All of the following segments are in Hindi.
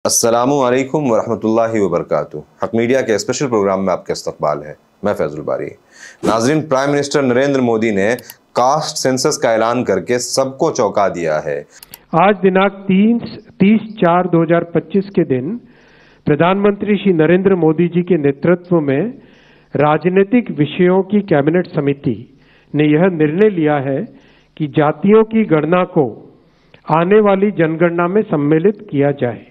अस्सलामु अलैकुम वरहमतुल्लाहि वबरकातुहू। हक मीडिया के स्पेशल प्रोग्राम में आपका इस्तकबाल है। मैं फैजुल बारी। नाज़रीन, प्राइम मिनिस्टर नरेंद्र मोदी ने कास्ट सेंसस का ऐलान करके सबको चौंका दिया है। आज दिनांक 30/4/2025 के दिन प्रधानमंत्री श्री नरेंद्र मोदी जी के नेतृत्व में राजनीतिक विषयों की कैबिनेट समिति ने यह निर्णय लिया है कि जातियों की गणना को आने वाली जनगणना में सम्मिलित किया जाए।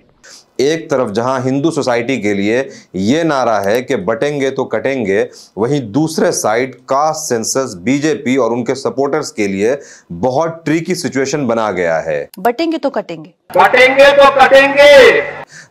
एक तरफ जहां हिंदू सोसाइटी के लिए ये नारा है कि बटेंगे तो कटेंगे, वहीं दूसरे साइड कास्ट सेंसस बीजेपी और उनके सपोर्टर्स के लिए बहुत ट्रिकी सिचुएशन बना गया है। बटेंगे तो कटेंगे, कटेंगे तो कटेंगे।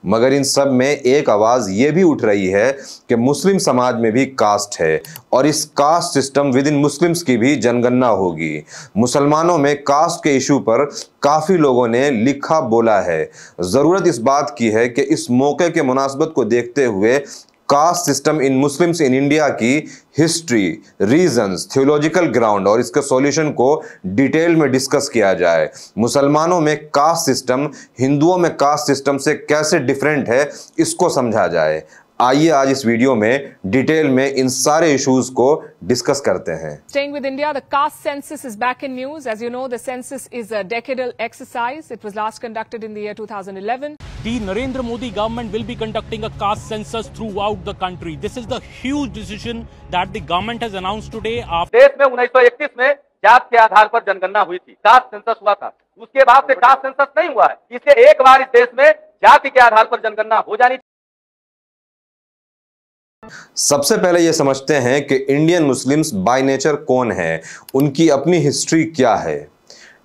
मगर इन सब में एक आवाज ये भी उठ रही है कि मुस्लिम समाज में भी कास्ट है और इस caste system with in Muslims की भी जनगणना होगी। मुसलमानों में कास्ट के इशू पर काफी लोगों ने लिखा बोला है। जरूरत इस बात की है कि इस मौके के मुनासबत को देखते हुए caste system in Muslims in India की हिस्ट्री, रीजंस, थियोलॉजिकल ग्राउंड और इसके सॉल्यूशन को डिटेल में डिस्कस किया जाए। मुसलमानों में कास्ट सिस्टम हिंदुओं में कास्ट सिस्टम से कैसे डिफरेंट है, इसको समझा जाए। आइए आज इस वीडियो में डिटेल में इन सारे इश्यूज को डिस्कस करते हैं। Staying with India, the caste census is back in news. As you know, the census is a decadal exercise. It was last conducted in the year 2011. The Narendra Modi government will be conducting a caste census throughout the country. This is the huge decision that the government has announced today. देश में 1931 में जात के आधार पर जनगणना हुई थी, कास्ट सेंसस हुआ था। उसके बाद से कास्ट सेंसस नहीं हुआ है, इसलिए एक बार इस देश में जाति के आधार पर जनगणना हो जानी। सबसे पहले यह समझते हैं कि इंडियन मुस्लिम्स बाय नेचर कौन है, उनकी अपनी हिस्ट्री क्या है।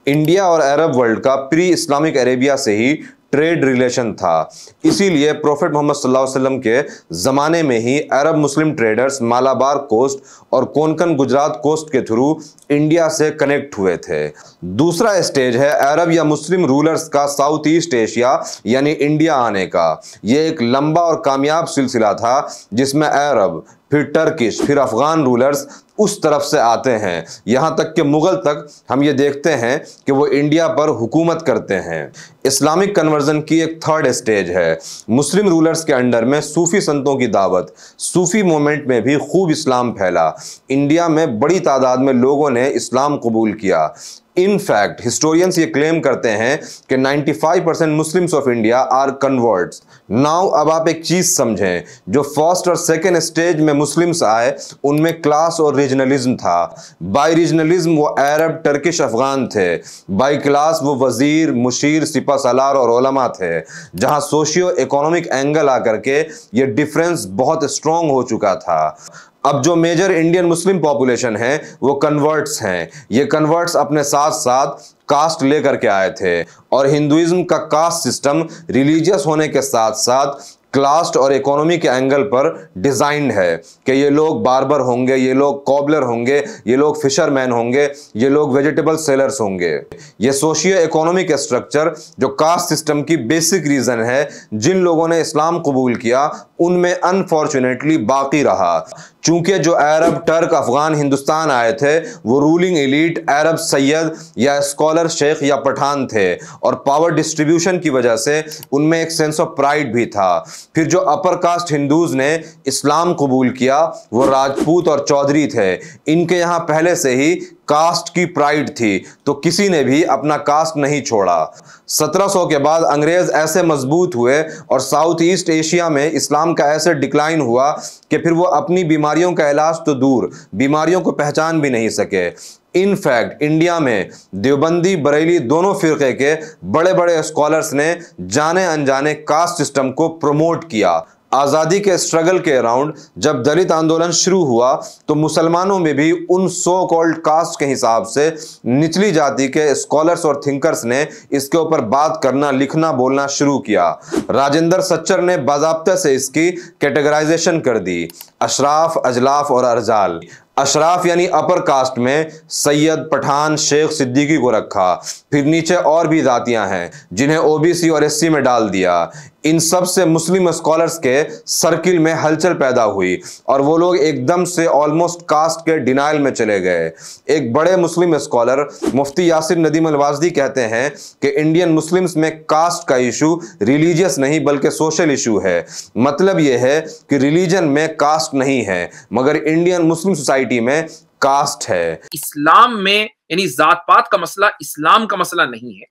इंडिया और अरब वर्ल्ड का प्री इस्लामिक अरेबिया से ही ट्रेड रिलेशन था। इसीलिए प्रोफेट मोहम्मद सल्लल्लाहु अलैहि वसल्लम के ज़माने में ही अरब मुस्लिम ट्रेडर्स मालाबार कोस्ट और कोंकण गुजरात कोस्ट के थ्रू इंडिया से कनेक्ट हुए थे। दूसरा स्टेज है अरब या मुस्लिम रूलर्स का साउथ ईस्ट एशिया यानी इंडिया आने का। यह एक लंबा और कामयाब सिलसिला था जिसमें अरब, फिर टर्किश, फिर अफगान रूलर्स उस तरफ से आते हैं। यहां तक कि मुगल तक हम ये देखते हैं कि वो इंडिया पर हुकूमत करते हैं। इस्लामिक कन्वर्जन की एक थर्ड स्टेज है। मुस्लिम रूलर्स के अंडर में सूफी संतों की दावत, सूफी मूवमेंट में भी खूब इस्लाम फैला। इंडिया में बड़ी तादाद में लोगों ने इस्लाम कबूल किया। इन फैक्ट हिस्टोरियंस ये क्लेम करते हैं कि 95% Muslims of India are converts. Now अब आप एक चीज समझें, जो फर्स्ट और सेकेंड स्टेज में मुस्लिम्स आए उनमें क्लास और रीजनलिज्म था। बाय रीजनलिज्म वो अरब, टर्किश, अफगान थे। बाय क्लास वो वजीर, मुशीर, सिपा सालार और उलमा थे। जहां सोशियो इकोनॉमिक एंगल आकर के ये डिफरेंस बहुत स्ट्रॉन्ग हो चुका था। अब जो मेजर इंडियन मुस्लिम पॉपुलेशन है वो कन्वर्ट्स हैं। ये कन्वर्ट्स अपने साथ साथ कास्ट लेकर के आए थे और हिंदुइज्म का कास्ट सिस्टम रिलीजियस होने के साथ साथ क्लास्ट और इकोनॉमी के एंगल पर डिजाइंड है कि ये लोग बार्बर होंगे, ये लोग कॉबलर होंगे, ये लोग फिशरमैन होंगे, ये लोग वेजिटेबल सेलर्स होंगे। ये सोशियो इकोनॉमिक स्ट्रक्चर जो कास्ट सिस्टम की बेसिक रीजन है, जिन लोगों ने इस्लाम कबूल किया उनमें अनफॉर्चुनेटली बाकी रहा। चूंकि जो अरब, टर्क, अफगान हिंदुस्तान आए थे वो रूलिंग एलीट अरब सैयद या स्कॉलर, शेख या पठान थे और पावर डिस्ट्रीब्यूशन की वजह से उनमें एक सेंस ऑफ प्राइड भी था। फिर जो अपर कास्ट हिंदूज ने इस्लाम कबूल किया वो राजपूत और चौधरी थे। इनके यहां पहले से ही कास्ट की प्राइड थी, तो किसी ने भी अपना कास्ट नहीं छोड़ा। 1700 के बाद अंग्रेज ऐसे मजबूत हुए और साउथ ईस्ट एशिया में इस्लाम का ऐसे डिक्लाइन हुआ कि फिर वो अपनी बीमारियों का इलाज तो दूर, बीमारियों को पहचान भी नहीं सके। इनफैक्ट इंडिया में देवबंदी, बरेली दोनों फिरके के बड़े बड़े स्कॉलर्स ने जाने अनजाने कास्ट सिस्टम को प्रमोट किया। आज़ादी के स्ट्रगल के अराउंड जब दलित आंदोलन शुरू हुआ तो मुसलमानों में भी उन सो कॉल्ड कास्ट के हिसाब से निचली जाति के स्कॉलर्स और थिंकर्स ने इसके ऊपर बात करना, लिखना, बोलना शुरू किया। राजेंद्र सच्चर ने बाज़ाब्ते से इसकी कैटेगराइजेशन कर दी, अशराफ, अजलाफ और अर्जाल। अशराफ यानी अपर कास्ट में सैयद, पठान, शेख, सिद्दीकी को रखा। फिर नीचे और भी जातियां हैं जिन्हें ओबीसी और एससी में डाल दिया। इन सब से मुस्लिम स्कॉलर्स के सर्किल में हलचल पैदा हुई और वो लोग एकदम से ऑलमोस्ट कास्ट के डिनाइल में चले गए। एक बड़े मुस्लिम स्कॉलर मुफ्ती यासिर नदीम अल-वाजदी कहते हैं कि इंडियन मुस्लिम्स में कास्ट का इशू रिलीजियस नहीं बल्कि सोशल इशू है। मतलब यह है कि रिलीजन में कास्ट नहीं है मगर इंडियन मुस्लिम सोसाइटी में कास्ट है। इस्लाम में यानी जात पात का मसला इस्लाम का मसला नहीं है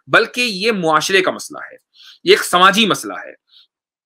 बल्कि ये मुआशरे का मसला है, ये एक समाजी मसला है।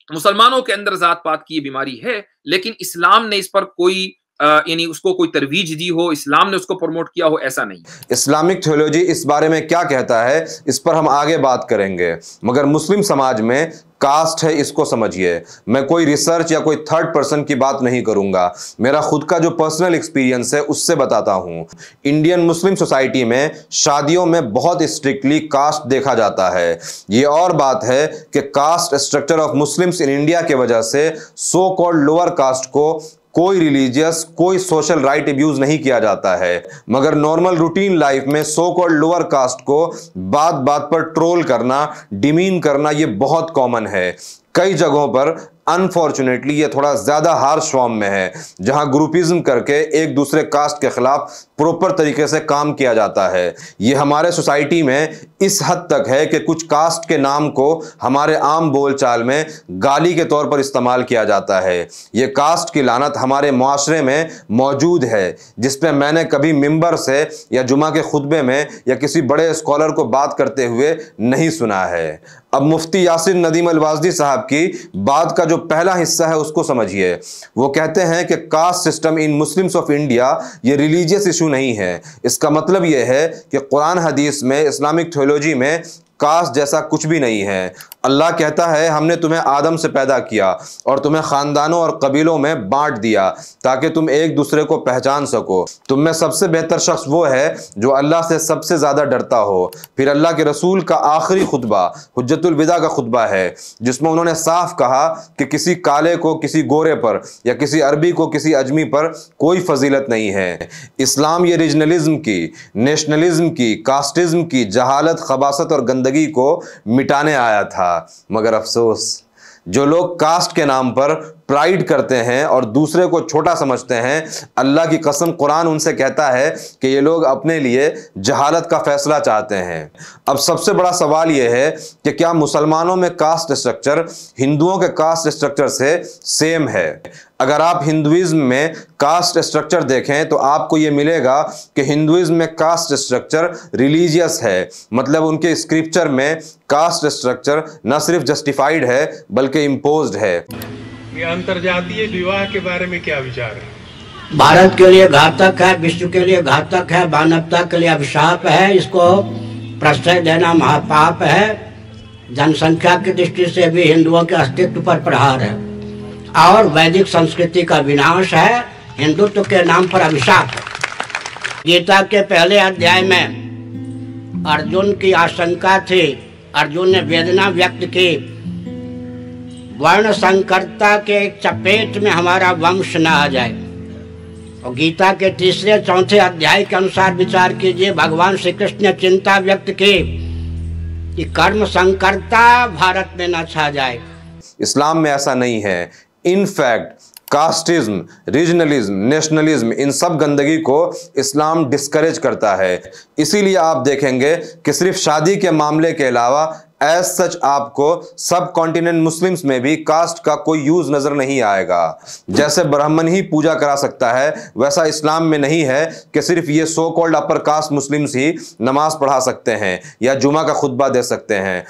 मुसलमानों के अंदर जात पात की ये बीमारी है लेकिन इस्लाम ने इस पर कोई यानी उसको कोई तरवीज दी हो, इस्लाम ने उसको प्रमोट किया हो, ऐसा नहीं। इस्लामिक थियोलॉजी इस बारे में क्या कहता है इस पर हम आगे बात करेंगे मगर मुस्लिम समाज में कास्ट है, इसको समझिए। मैं कोई रिसर्च या कोई थर्ड पर्सन की बात नहीं करूंगा, मेरा खुद का जो पर्सनल एक्सपीरियंस है उससे बताता हूं। इंडियन मुस्लिम सोसाइटी में शादियों में बहुत स्ट्रिक्टली कास्ट देखा जाता है। ये और बात है कि caste structure of Muslims in India के वजह से सो कॉल्ड लोअर कास्ट को कोई रिलीजियस, कोई सोशल राइट अब्यूज नहीं किया जाता है मगर नॉर्मल रूटीन लाइफ में सो कॉल्ड लोअर कास्ट को बात बात पर ट्रोल करना, डिमीन करना ये बहुत कॉमन है। कई जगहों पर अनफॉर्चुनेटली ये थोड़ा ज्यादा हार्श फॉर्म में है जहां ग्रुपिज्म करके एक दूसरे कास्ट के खिलाफ प्रॉपर तरीके से काम किया जाता है। ये हमारे सोसाइटी में इस हद तक है कि कुछ कास्ट के नाम को हमारे आम बोलचाल में गाली के तौर पर इस्तेमाल किया जाता है। ये कास्ट की लानत हमारे मुआशरे में मौजूद है जिस पे मैंने कभी मिंबर से या जुमा के खुतबे में या किसी बड़े स्कॉलर को बात करते हुए नहीं सुना है। अब मुफ्ती यासिर नदीम अल-वाजदी साहब की बात का जो पहला हिस्सा है उसको समझिए। वो कहते हैं कि caste system in Muslims of India ये रिलीजियस इशू नहीं है। इसका मतलब ये है कि कुरान हदीस में, इस्लामिक थियोलॉजी में कास्ट जैसा कुछ भी नहीं है। अल्लाह कहता है हमने तुम्हें आदम से पैदा किया और तुम्हें खानदानों और कबीलों में बांट दिया ताकि तुम एक दूसरे को पहचान सको। तुम में सबसे बेहतर शख्स वो है जो अल्लाह से सबसे ज़्यादा डरता हो। फिर अल्लाह के रसूल का आखिरी खुतबा हुज्जतुल विदा का खुतबा है जिसमें उन्होंने साफ कहा कि किसी काले को किसी गोरे पर या किसी अरबी को किसी अजमी पर कोई फजीलत नहीं है। इस्लाम ये रीजनलिज्म की, नेशनलिज्म की, कास्टिज्म की जहालत, खबासत और गंदगी को मिटाने आया था। मगर अफसोस जो लोग कास्ट के नाम पर प्राइड करते हैं और दूसरे को छोटा समझते हैं, अल्लाह की कसम कुरान उनसे कहता है कि ये लोग अपने लिए जहालत का फैसला चाहते हैं। अब सबसे बड़ा सवाल यह है कि क्या मुसलमानों में कास्ट स्ट्रक्चर हिंदुओं के कास्ट स्ट्रक्चर से सेम है? अगर आप हिंदुइज्म में कास्ट स्ट्रक्चर देखें तो आपको ये मिलेगा कि हिंदुइज्म में कास्ट स्ट्रक्चर रिलीजियस है, मतलब उनके स्क्रिप्चर में कास्ट स्ट्रक्चर न सिर्फ जस्टिफाइड है बल्कि इम्पोज्ड है। ये अंतर्जातीय विवाह के बारे में क्या विचार है? भारत के लिए घातक है, विश्व के लिए घातक है, मानवता के लिए अभिशाप है। इसको प्रश्रय देना महापाप है। जनसंख्या की दृष्टि से भी हिंदुओं के अस्तित्व पर प्रहार है और वैदिक संस्कृति का विनाश है। हिंदुत्व के नाम पर अभिशाप है। गीता के पहले अध्याय में अर्जुन की आशंका थी, अर्जुन ने वेदना व्यक्त की, वर्ण संकरता के चपेट में हमारा वंश न आ जाए। और गीता के तीसरे चौथे अध्याय के अनुसार विचार कीजिए, भगवान श्री कृष्ण ने चिंता व्यक्त की कि कर्म संकरता भारत में न छा जाए। इस्लाम में ऐसा नहीं है। इनफैक्ट कास्टिज्म, रीजनलिज्म, नेशनलिज्म, इन सब गंदगी को इस्लाम डिस्करेज करता है। इसीलिए आप देखेंगे कि सिर्फ शादी के मामले के अलावा एज सच आपको सब कॉन्टिनेंट मुस्लिम्स में भी कास्ट का कोई यूज नजर नहीं आएगा। जैसे ब्राह्मण ही पूजा करा सकता है वैसा इस्लाम में नहीं है कि सिर्फ ये so called upper caste Muslims ही नमाज पढ़ा सकते हैं या जुमा का खुतबा दे सकते हैं।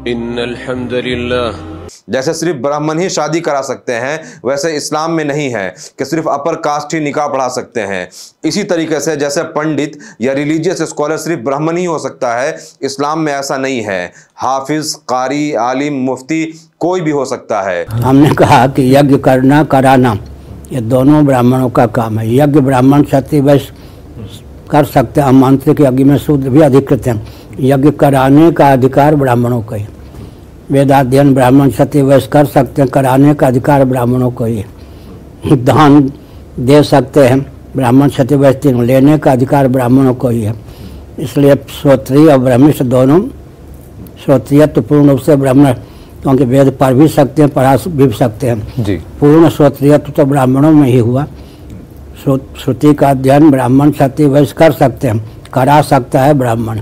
इन्नल हम्दुलिल्लाह। जैसे सिर्फ ब्राह्मण ही शादी करा सकते हैं वैसे इस्लाम में नहीं है कि सिर्फ अपर कास्ट ही निकाह पढ़ा सकते हैं। इसी तरीके से जैसे पंडित या रिलीजियस स्कॉलर सिर्फ ब्राह्मण ही हो सकता है, इस्लाम में ऐसा नहीं है। हाफिज, कारी, आलिम, मुफ्ती कोई भी हो सकता है। हमने कहा कि यज्ञ करना, कराना ये दोनों ब्राह्मणों का काम है। यज्ञ ब्राह्मण क्षत्रिय वैश्य कर सकते हैं, आमंत्रित यज्ञ में शूद्र भी अधिकृत हैं। यज्ञ कराने का अधिकार ब्राह्मणों को ही, वेदाध्ययन ब्राह्मण क्षत्रिय वैश्य कर सकते हैं, कराने का अधिकार ब्राह्मणों को ही। दान दे सकते हैं, ब्राह्मण क्षत्रिय वैश्य तीनों लेने का अधिकार ब्राह्मणों को ही है। इसलिए श्रोत्रिय और ब्रह्मिष्ठ दोनों, श्रोत्रिय तो पूर्ण रूप से ब्राह्मण, क्योंकि वेद पढ़ भी सकते हैं, पढ़ा भी सकते हैं जी। पूर्ण श्रोत्रियत्व तो ब्राह्मणों में ही हुआ। श्रुति का अध्ययन ब्राह्मण क्षत्रिय वैश्य कर सकते हैं, करा सकता है ब्राह्मण।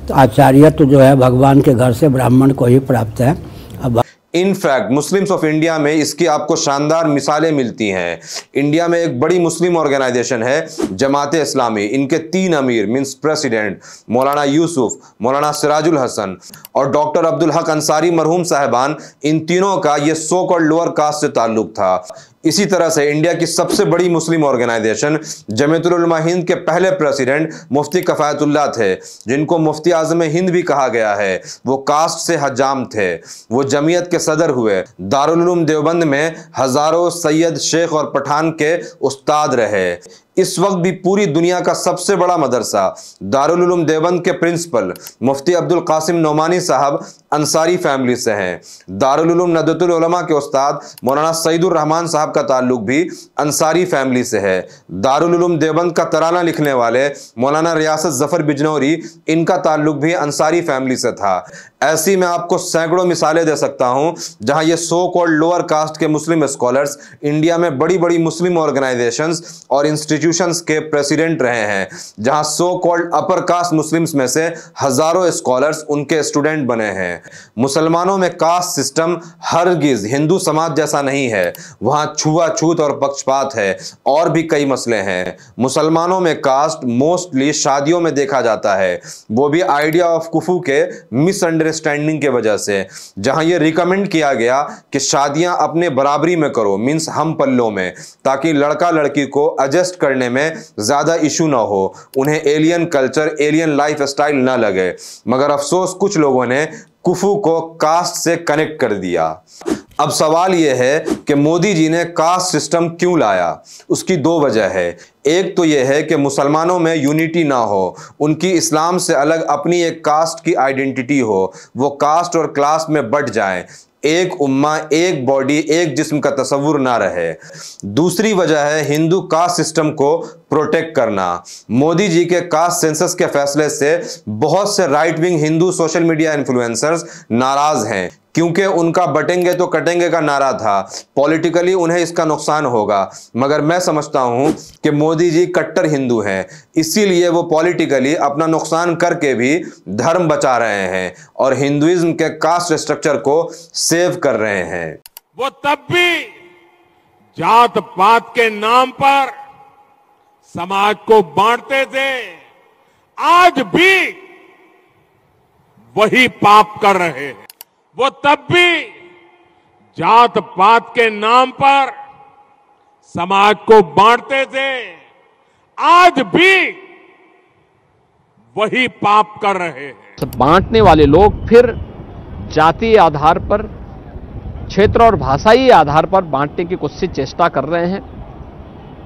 तो आचार्य तो जो है भगवान के घर से ब्राह्मण को ही प्राप्त है। अब इनफैक्ट मुस्लिम्स ऑफ इंडिया में इसकी आपको शानदार मिसालें मिलती हैं। इंडिया में एक बड़ी मुस्लिम ऑर्गेनाइजेशन है जमात इस्लामी। इनके 3 अमीर मींस प्रेसिडेंट मौलाना यूसुफ, मौलाना सिराजुल हसन और डॉक्टर अब्दुल हक अंसारी मरहूम साहिबान, इन तीनों का ये सो कॉल्ड लोअर कास्ट से ताल्लुक था। इसी तरह से इंडिया की सबसे बड़ी मुस्लिम ऑर्गेनाइजेशन जमीयतुल उलमा हिंद के पहले प्रेसिडेंट मुफ्ती कफायतुल्लाह थे, जिनको मुफ्ती आजम हिंद भी कहा गया है। वो कास्ट से हजाम थे। वो जमीयत के सदर हुए। दारुल उलूम देवबंद में हजारों सैयद, शेख और पठान के उस्ताद रहे। इस वक्त भी पूरी दुनिया का सबसे बड़ा मदरसा दारुल उलूम देवबंद के प्रिंसिपल मुफ्ती अब्दुल कासिम नोमानी साहब अंसारी फैमिली से हैं। दारुल उलूम नदवतुल उलमा के उस्ताद मौलाना सईदुर रहमान साहब का ताल्लुक भी अंसारी फैमिली से है। दारुल उलूम देवबंद का तराना लिखने वाले मौलाना रियासत जफर बिजनौरी, इनका ताल्लुक भी अंसारी फैमिली से था। ऐसी मैं आपको सैकड़ों मिसालें दे सकता हूं जहां ये सो कॉल्ड लोअर कास्ट के मुस्लिम स्कॉलर्स इंडिया में बड़ी बड़ी मुस्लिम ऑर्गेनाइजेशंस और इंस्टीट्यूशंस के प्रेसिडेंट रहे हैं, जहां सो कॉल्ड अपर कास्ट मुस्लिम्स में से हजारों स्कॉलर्स उनके स्टूडेंट बने हैं। मुसलमानों में कास्ट सिस्टम हरगिज हिंदू समाज जैसा नहीं है। वहां छुआछूत और पक्षपात है और भी कई मसले हैं। मुसलमानों में कास्ट मोस्टली शादियों में देखा जाता है, वो भी आइडिया ऑफ कुफू के मिसअंडरस्टैंडिंग के वजह से, जहां यह रिकमेंड किया गया कि शादियां अपने बराबरी में करो मींस हम पल्लों में, ताकि लड़का लड़की को एडजस्ट करने में ज्यादा इशू ना हो, उन्हें alien culture, alien life style ना लगे। मगर अफसोस कुछ लोगों ने कुफू को कास्ट से कनेक्ट कर दिया। अब सवाल यह है कि मोदी जी ने कास्ट सिस्टम क्यों लाया? उसकी 2 वजह है। एक तो यह है कि मुसलमानों में यूनिटी ना हो, उनकी इस्लाम से अलग अपनी एक कास्ट की आइडेंटिटी हो, वो कास्ट और क्लास में बट जाएं, एक उम्मा, एक बॉडी, एक जिस्म का तस्वुर ना रहे। दूसरी वजह है हिंदू कास्ट सिस्टम को प्रोटेक्ट करना। मोदी जी के कास्ट सेंसस के फैसले से बहुत से right wing Hindu social media influencers नाराज हैं, क्योंकि उनका बटेंगे तो कटेंगे का नारा था। पॉलिटिकली उन्हें इसका नुकसान होगा, मगर मैं समझता हूं कि मोदी जी कट्टर हिंदू हैं, इसीलिए वो पॉलिटिकली अपना नुकसान करके भी धर्म बचा रहे हैं और हिंदुइज्म के कास्ट स्ट्रक्चर को सेव कर रहे हैं। वो तब भी जात पात के नाम पर समाज को बांटते थे, आज भी वही पाप कर रहे हैं। वो तब भी जात पात के नाम पर समाज को बांटते थे, आज भी वही पाप कर रहे हैं। बांटने वाले लोग फिर जातीय आधार पर, क्षेत्र और भाषाई आधार पर बांटने की कुछ चेष्टा कर रहे हैं।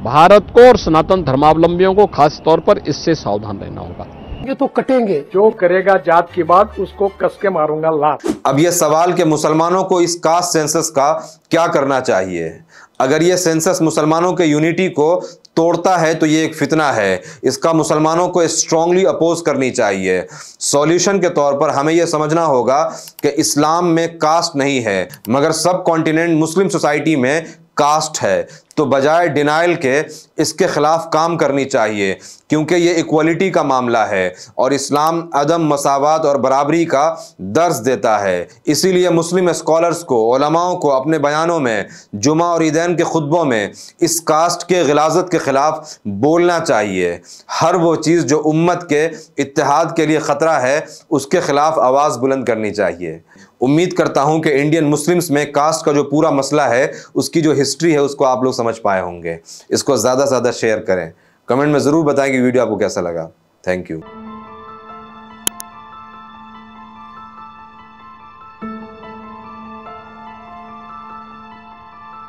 भारत को और सनातन धर्मावलंबियों को खास तौर पर इससे सावधान रहना होगा। ये तो कटेंगे, जो करेगा जात की बात उसको कस के मारूंगा लात। अब यह सवाल कि मुसलमानों को इस कास्ट सेंसस का क्या करना चाहिए। अगर यह सेंसस मुसलमानों के यूनिटी को तोड़ता है तो यह एक फितना है, इसका मुसलमानों को स्ट्रांगली अपोज करनी चाहिए। सॉल्यूशन के तौर पर हमें यह समझना होगा कि इस्लाम में कास्ट नहीं है, मगर सब कॉन्टिनेंट मुस्लिम सोसाइटी में कास्ट है। तो बजाय डिनाइल के इसके खिलाफ काम करनी चाहिए, क्योंकि ये इक्वलिटी का मामला है और इस्लाम अदम मसावत और बराबरी का दर्स देता है। इसीलिए मुस्लिम स्कॉलर्स को, उलमाओं को अपने बयानों में, जुमा और ईदैन के खुतबों में इस कास्ट के गिलाजत के खिलाफ बोलना चाहिए। हर वो चीज़ जो उम्मत के इत्तेहाद के लिए ख़तरा है उसके खिलाफ आवाज़ बुलंद करनी चाहिए। उम्मीद करता हूं कि इंडियन मुस्लिम्स में कास्ट का जो पूरा मसला है उसकी जो हिस्ट्री है उसको आप लोग समझ पाए होंगे। इसको ज़्यादा से ज़्यादा शेयर करें। कमेंट में ज़रूर बताएं कि वीडियो आपको कैसा लगा। Thank you.